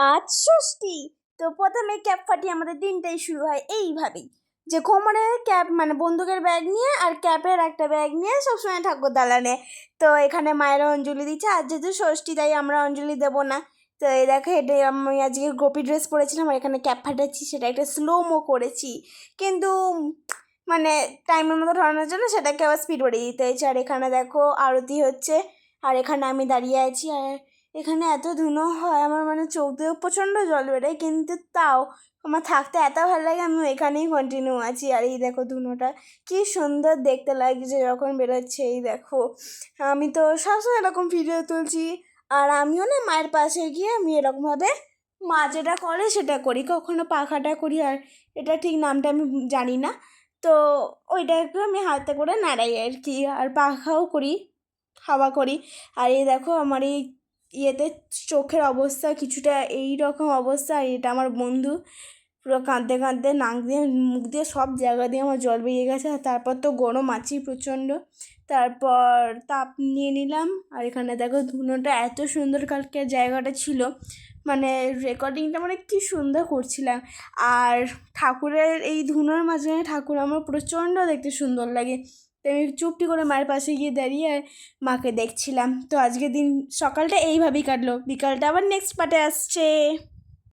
আজ ষষ্ঠী। তো প্রথমে ক্যাপ ফাটিয়ে আমাদের দিনটাই শুরু হয় এইভাবেই, যে কোমরের ক্যাপ মানে বন্দুকের ব্যাগ নিয়ে আর ক্যাপের একটা ব্যাগ নিয়ে সবসময় ঠাকুর দালানে। তো এখানে মায়েরা অঞ্জলি দিচ্ছে, আজ যেহেতু ষষ্ঠী তাই আমরা অঞ্জলি দেবো না। তো এই দেখো, এটা আমি আজকে গোপী ড্রেস পরেছিলাম আর এখানে ক্যাপ ফাটাচ্ছি, সেটা একটা স্লোমো করেছি, কিন্তু মানে টাইমের মতো ধরানোর জন্য সেটাকে আবার স্পিড বাড়িয়ে দিতে হয়েছে। আর এখানে দেখো আরতি হচ্ছে, আর এখানে আমি দাঁড়িয়ে আছি, আর এখানে এত ধুনো হয় আমার মানে চোখ দিয়ে প্রচণ্ড জল বেরোয়, কিন্তু তাও আমার থাকতে এত ভালো লাগে, আমি এখানেই কন্টিনিউ আছি। আর এই দেখো ধুনোটা কি সুন্দর দেখতে লাগছে যখন বেরোচ্ছে। এই দেখো, আমি তো সবসময় এরকম ভিডিও তুলছি, আর আমিও না মায়ের পাশে গিয়ে আমি এরকমভাবে মা যেটা করে সেটা করি, কখনো পাখাটা করি, আর এটা ঠিক নামটা আমি জানি না, তো ওইটাকে আমি হাতে করে নাড়াই আর কি, আর পাখাও করি, হাওয়া করি। আর এই দেখো আমার এই ইয়েতে চোখের অবস্থা কিছুটা এই রকম অবস্থা, আর এটা আমার বন্ধু পুরো কাঁদতে কাঁদতে নাক দিয়ে মুখ দিয়ে সব জায়গা দিয়ে আমার জল বেরিয়ে গেছে। আর তারপর তো গরম আছি প্রচণ্ড, তারপর তাপ নিয়ে নিলাম। আর এখানে দেখো ধুনোটা এত সুন্দর কালকে জায়গাটা ছিল, মানে রেকর্ডিংটা মানে কি সুন্দর করছিলাম। আর ঠাকুরের এই ধুনোর মাঝখানে ঠাকুর আমার প্রচণ্ড দেখতে সুন্দর লাগে, তাই আমি চুপটি করে মায়ের পাশে গিয়ে দাঁড়িয়ে আর মাকে দেখছিলাম। তো আজকের দিন সকালটা এইভাবেই কাটলো, বিকালটা আবার নেক্সট পার্টে আসছে।